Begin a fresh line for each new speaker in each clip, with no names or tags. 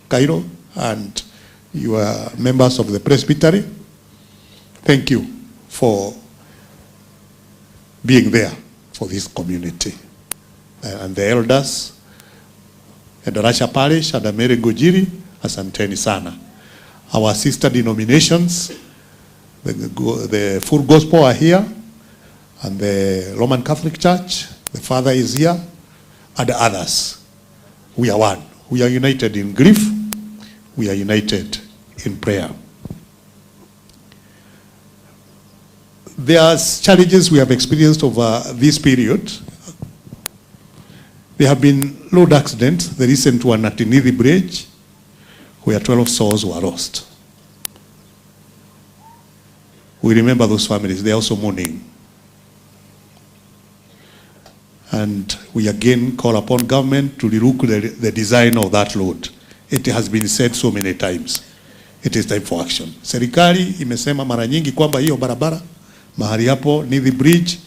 Cairo and you are members of the presbytery. Thank you for being there for this community. And the elders and the Rasha Parish and the Mary Gojiri, asanteni sana. Our sister denominations, the Full Gospel are here, and the Roman Catholic Church, the Father is here, and the others. We are one. We are united in grief. We are united in prayer. There are challenges we have experienced over this period. There have been road accidents. The recent one at the Nithi Bridge, where 12 souls were lost. We remember those families. They are also mourning. And we again call upon government to relook the design of that road. It has been said so many times. It is time for action. Serikali imesema mara nyingi kwamba hiyo barabara mahali hapo Nithi Bridge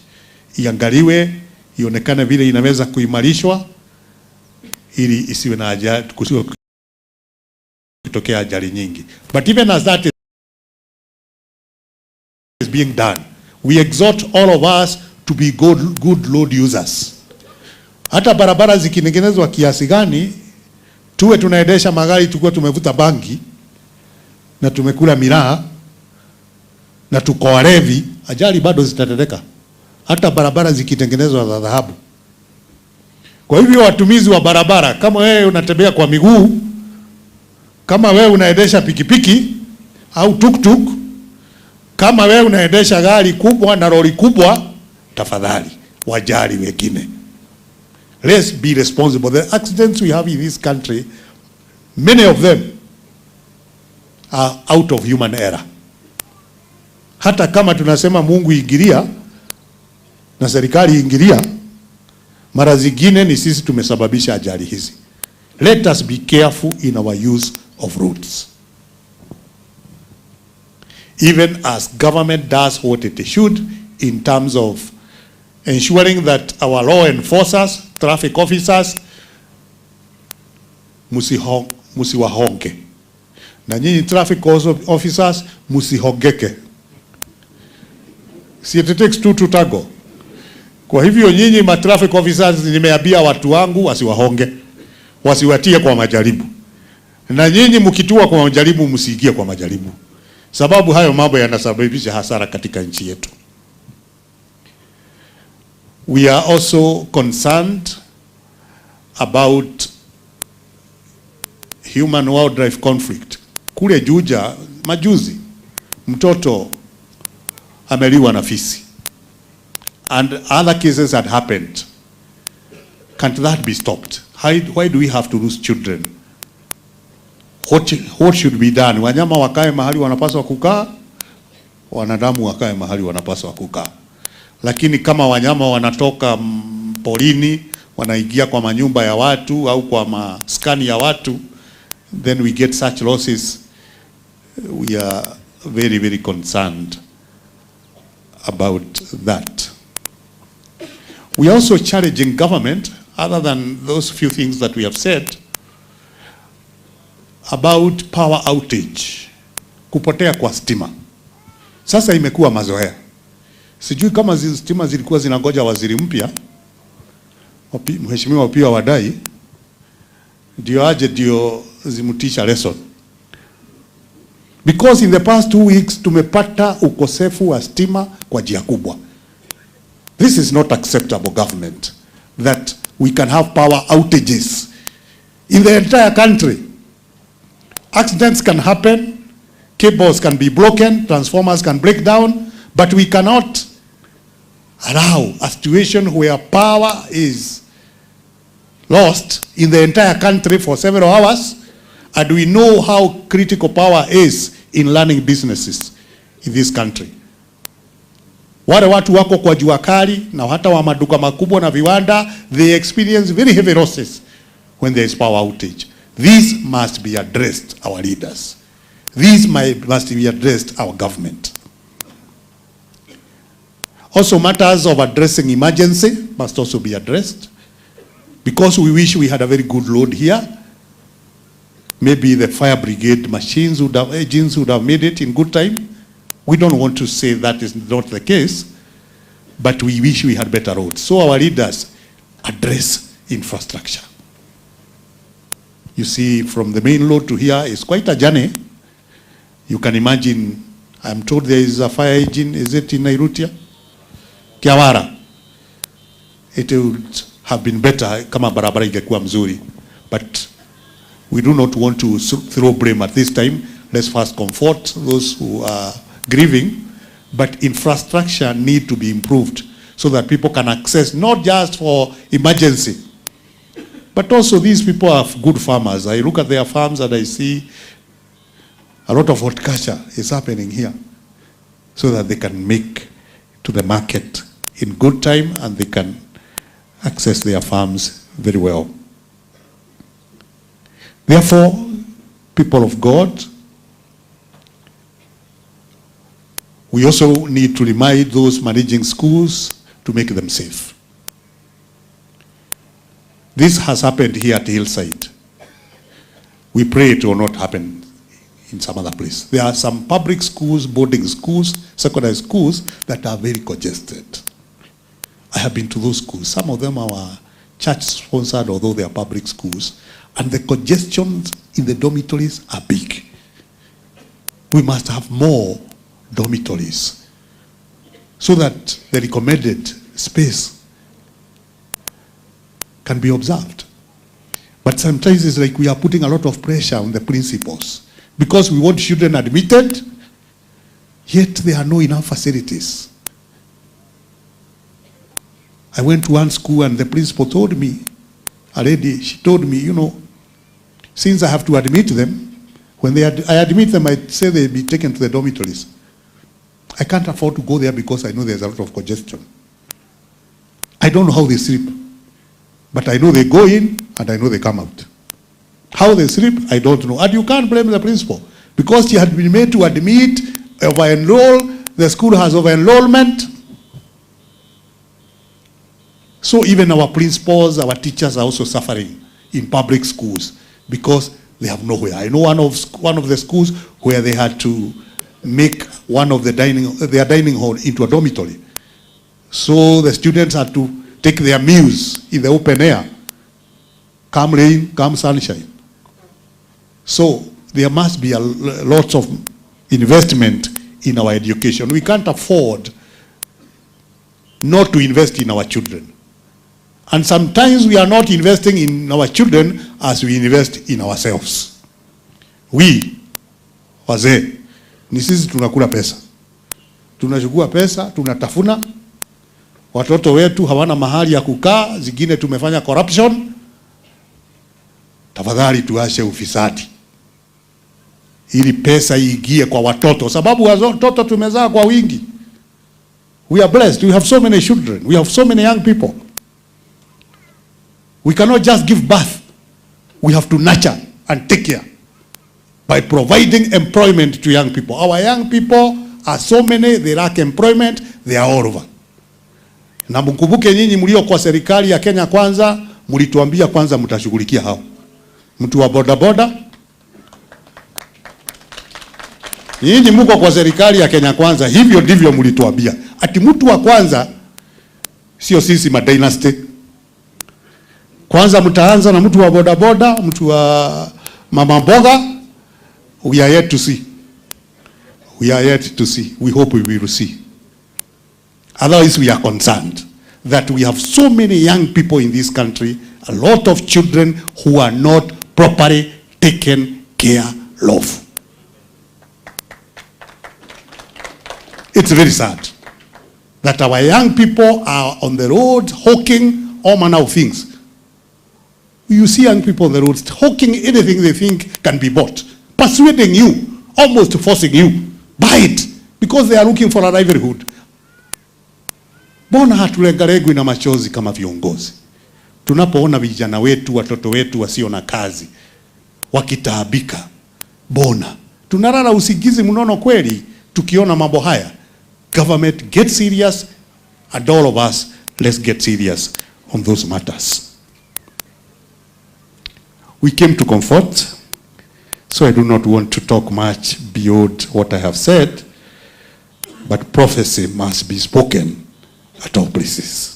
iangaliwe, ionekane vile inaweza kuimarishwa ili isiwe na ajali, kusiwe kutokea ajali nyingi. But even as that is being done, we exhort all of us to be good road users. Hata barabara zikinengenezwa kiasi gani, tuwe tunaendesha magari tukiwa tumevuta bangi na tumekula miraa na tuko walevi, ajali bado zitatendeka. Hata barabara zikitengenezwa za dhahabu. Kwa hivyo watumizi wa barabara, kama wewe unatembea kwa miguu, kama wewe unaendesha pikipiki au tuktuk, kama wewe unaendesha gari kubwa na lori kubwa, tafadhali wajali wengine. Let's be responsible. The accidents we have in this country, many of them are out of human error. Hata kama tunasema Mungu ingilia na serikali ingilia, mara zingine ni sisi tumesababisha ajali hizi. Let us be careful in our use of roads. Even as government does what it should in terms of ensuring that our law enforcers, traffic officers, musiwahonge. Na nyinyi traffic officers, musihongeke. See, it takes two to tango. Kwa hivyo nyinyi ma traffic officers, nimeambia watu wangu wasiwahonge, wasiwatie kwa majaribu. Na nyinyi mkitua kwa majaribu, msiingie kwa majaribu. Sababu hayo mambo yanasababisha hasara katika nchi yetu. We are also concerned about human wildlife conflict. Kule Juja majuzi mtoto ameliwa na fisi, and other cases had happened. Can't that be stopped? Why do we have to lose children? What should be done? Wanyama wakae mahali wanapaswa kukaa, wanadamu wakae mahali wanapaswa kukaa. Lakini kama wanyama wanatoka porini, wanaingia kwa manyumba ya watu au kwa maskani ya watu, then we get such losses. We are very, very concerned about that. We are also challenging government, other than those few things that we have said, about power outage, kupotea kwa stima. Sasa imekuwa mazoea. Sijui kama stima zilikuwa zinangoja waziri mpya, Mheshimiwa pia wadai, ndio aje ndio zimutisha lesson. Because in the past 2 weeks tumepata ukosefu wa stima kwa njia kubwa. This is not acceptable, government, that we can have power outages in the entire country. Accidents can happen, cables can be broken, transformers can break down, but we cannot allow a situation where power is lost in the entire country for several hours, and we know how critical power is in running businesses in this country. Wale watu wako kwa jua kali na hata wa maduka makubwa na viwanda, they experience very heavy losses when there is power outage. This must be addressed, our leaders. This must be addressed, our government. Also, matters of addressing emergency must also be addressed, because we wish we had a very good road here. maybe the fire brigade machines would have, engines would have made it in good time. We don't want to say that is not the case, but we wish we had better roads. So our leaders address infrastructure. You see, from the main road to here is quite a journey. You can imagine, I'm told there is a fire engine, is it in Nairutia? Kiawara. It would have been better kama barabara ingekuwa mzuri. But we do not want to throw blame at this time. Let's first comfort those who are grieving. But infrastructure need to be improved so that people can access, not just for emergency, but also these people are good farmers. I look at their farms and I see a lot of horticulture is happening here so that they can make to the market in good time and they can access their farms very well. Therefore, people of God, we also need to remind those managing schools to make them safe. This has happened here at Hillside. We pray it will not happen in some other place. There are some public schools, boarding schools, secondary schools that are very congested. I have been to those schools. Some of them are church-sponsored, although they are public schools. And the congestions in the dormitories are big. We must have more dormitories so that the recommended space can be observed. But sometimes it's like we are putting a lot of pressure on the principals because we want children admitted, yet there are no enough facilities. I went to one school and the principal told me, a lady, she told me, you know, since I have to admit them, when I admit them, I say they be taken to the dormitories. I can't afford to go there because I know there's a lot of congestion. I don't know how they sleep, but I know they go in and I know they come out. How they sleep, I don't know. And you can't blame the principal because she had been made to admit, over-enroll, the school has over-enrollment. So even our principals, our teachers are also suffering in public schools because they have nowhere. I know one of the schools where they had to make one of their dining hall into a dormitory. So the students had to take their meals in the open air. Come rain, come sunshine. So there must be a lot of investment in our education. We can't afford not to invest in our children. And sometimes we are not investing in our children as we invest in ourselves. We, wazee, ni sisi tunakula pesa. Tunachukua pesa, tunatafuna. Watoto wetu hawana mahali ya kukaa, zingine tumefanya corruption. Tafadhali tuache ufisadi. Ili pesa iingie kwa watoto, sababu watoto tumezaa kwa wingi. We are blessed. We have so many children. We have so many young people. We cannot just give birth. We have to nurture and take care by providing employment to young people. Our young people are so many, they lack employment, they are all over. Na mkumbuke nyinyi mlio kwa serikali ya Kenya Kwanza, mlituambia kwanza mtashughulikia hao. Mtu wa boda boda. Nyinyi mko kwa serikali ya Kenya Kwanza, hivyo ndivyo mlituambia. Ati mtu wa kwanza sio sisi madynasty. Kwanza mtaanza na mtu wa boda boda, mtu wa mama mboga. We are yet to see. We are yet to see. We hope we will see. Otherwise we are concerned that we have so many young people in this country, a lot of children who are not properly taken care of. It's very sad that our young people are on the road hawking all manner of things. You see young people on the roads hawking anything they think can be bought, persuading you, almost forcing you, buy it, because they are looking for a livelihood. Bona hatulengalegwi na machozi kama viongozi tunapoona vijana wetu, watoto wetu wasio na kazi wakitaabika? Bona tunalala usingizi mnono kweli tukiona mambo haya? Government, get serious, and all of us, let's get serious on those matters. We came to comfort, So I do not want to talk much beyond what I have said, but prophecy must be spoken at all places.